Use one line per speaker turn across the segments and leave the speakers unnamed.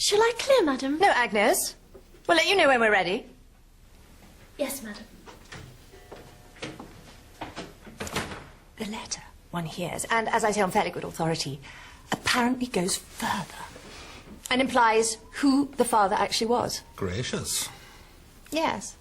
Shall I clear, madam?
No, Agnes. We'll let you know when we're ready.
Yes, madam.
The letter, one hears, and as I say on fairly good authority, apparently goes further and implies who the father actually was.
Gracious.
Yes.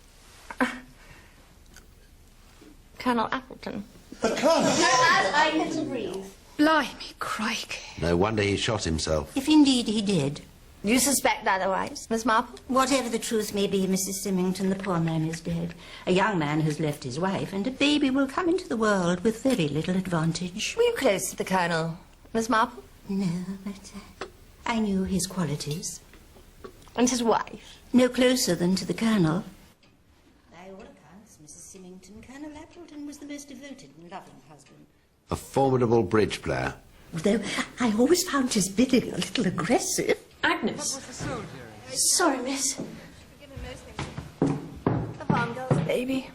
Colonel Appleton.
The Colonel?
I can breathe.
Blimey, crikey.
No wonder he shot himself.
If indeed he did.
You suspect otherwise, Miss Marple?
Whatever the truth may be, Mrs. Symington, the poor man is dead. A young man has left his wife, and a baby will come into the world with very little advantage.
Were you close to the Colonel, Miss Marple?
No, but I knew his qualities.
And his wife?
No closer than to the Colonel. By all accounts, Mrs. Symington, Colonel Appleton was the most devoted and loving husband.
A formidable bridge player.
Though I always found his bidding a little aggressive.
Agnes. Sorry, miss.
The farm girl's baby.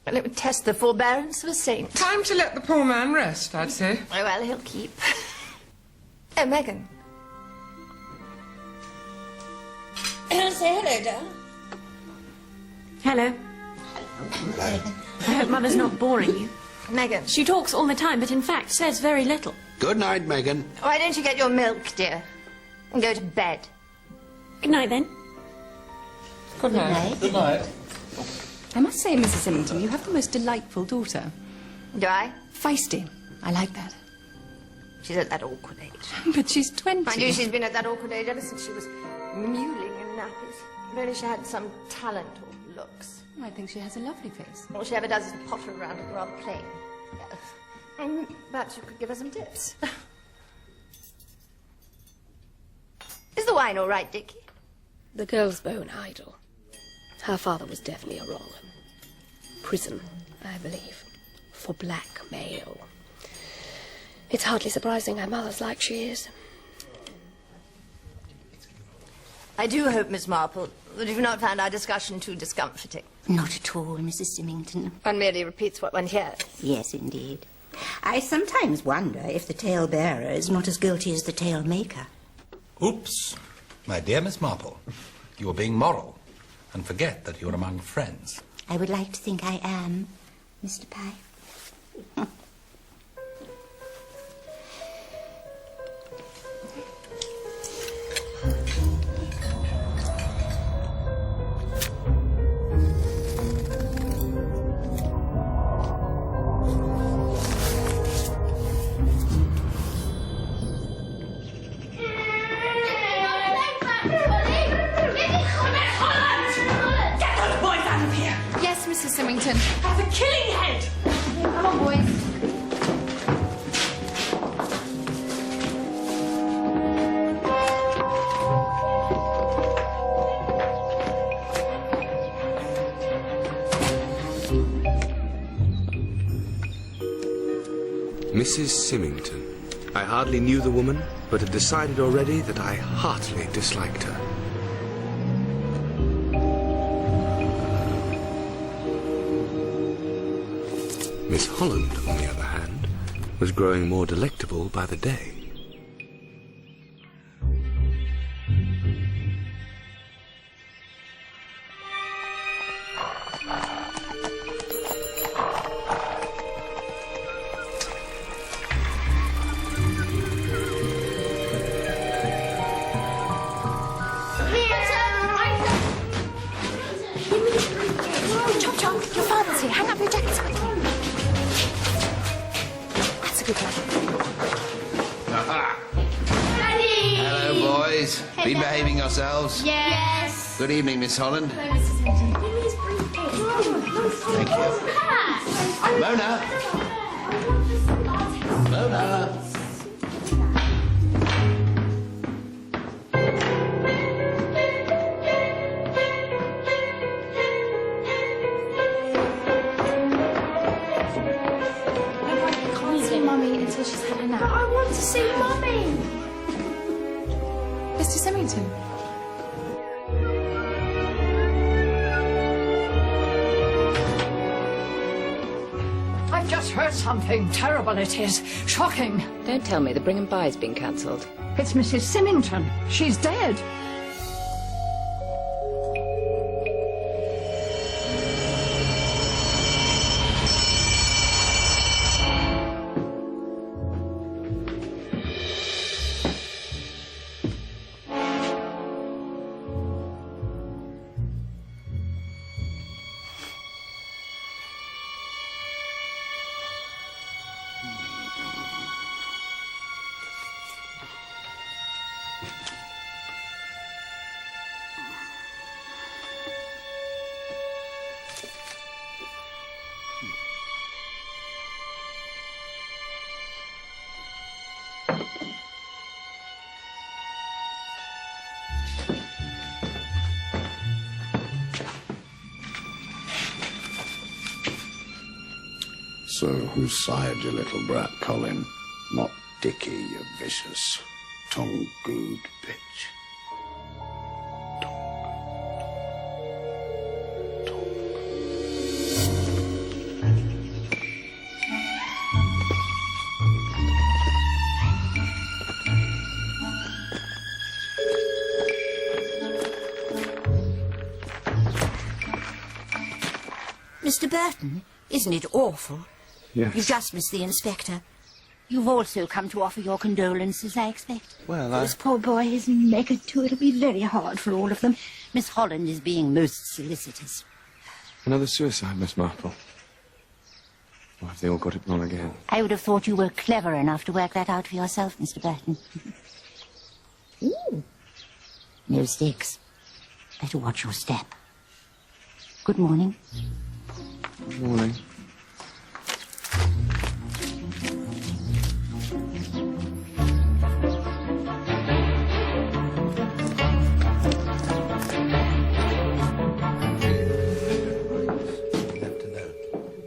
Well, it would test the forbearance of a saint.
Time to let the poor man rest, I'd say.
Oh, well, he'll keep. Oh, Megan.
Say hello, darling.
Hello. I hope Mother's not boring you.
Megan.
She talks all the time, but in fact says very little.
Good night, Megan.
Why don't you get your milk, dear, and go to bed?
Good night, then.
Good night.
Good night.
I must say, Mrs. Symington, you have the most delightful daughter.
Do I?
Feisty. I like that.
She's at that awkward age.
But she's 20.
Mind you, she's been at that awkward age ever since she was mewling in nappies. If only she had some talent or looks.
I think she has a lovely face.
All she ever does is potter around and rather plain. Yes. Perhaps you could give her some tips. Is the wine all right, Dickie?
The girl's bone idle. Her father was definitely a wrong 'un. Prison, I believe, for blackmail. It's hardly surprising her mother's like she is.
I do hope, Miss Marple, that you've not found our discussion too discomforting.
Not at all, Mrs. Symington.
One merely repeats what one hears.
Yes, indeed. I sometimes wonder if the tale-bearer is not as guilty as the tale-maker.
Oops. My dear Miss Marple, you are being moral, and forget that you are among friends.
I would like to think I am, Mr. Pye.
Mrs. Symington.
Have a killing head!
Come on, boys.
Mrs. Symington. I hardly knew the woman, but had decided already that I heartily disliked her. Miss Holland, on the other hand, was growing more delectable by the day.
Been behaving yourselves?
Yes.
Good evening, Miss Holland. Thank you. Mona! Mona!
I can't see Mummy until she's had a nap. I want to see Mummy.
Mr. Symington.
I've just
heard something terrible, it is. Shocking.
Don't tell me the Bring and Buy's been cancelled.
It's Mrs. Symington. She's dead.
So, whose side, you little brat, Colin? Not Dickie, you vicious, tongue-good bitch.
Mr. Burton, isn't it awful?
Yes.
You've just missed the inspector. You've also come to offer your condolences, I expect.
Well,
This poor boy isn't naked too. It'll be very hard for all of them. Miss Holland is being most solicitous.
Another suicide, Miss Marple. Or have they all got it wrong again?
I would have thought you were clever enough to work that out for yourself, Mr. Burton. Ooh. No sticks. Better watch your step. Good morning.
Good morning.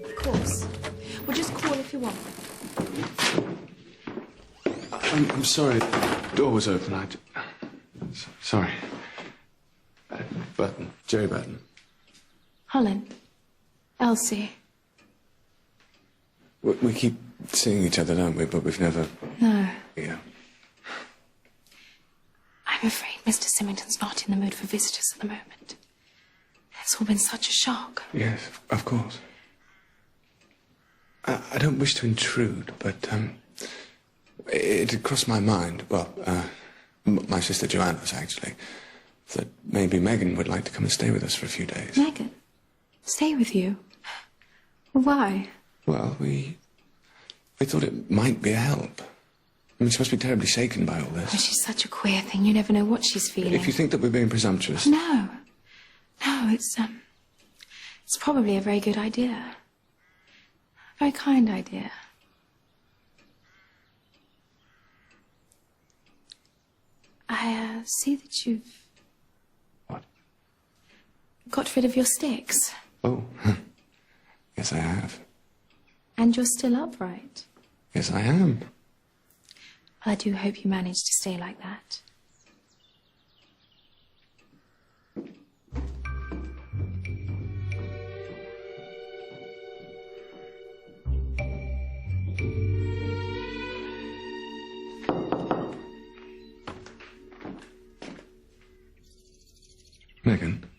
Of course. We'll just call if you want.
I'm sorry. The door was open. Sorry. Burton. Jerry Burton.
Holland. Elsie.
We keep seeing each other, don't we? But we've never...
No.
Yeah.
I'm afraid Mr. Symington's not in the mood for visitors at the moment. It's all been such a shock.
Yes, of course. I don't wish to intrude, but it had crossed my mind, well, my sister Joanna's actually, that maybe Megan would like to come and stay with us for a few days.
Megan? Stay with you? Why?
Well, we thought it might be a help. I mean, she must be terribly shaken by all this.
Oh, she's such a queer thing. You never know what she's feeling.
If you think that we're being presumptuous...
No. No, it's probably a very good idea. A very kind idea. I see that you've...
What?
Got rid of your sticks.
Oh, yes, I have.
And you're still upright.
Yes, I am.
Well, I do hope you manage to stay like that.
Megan.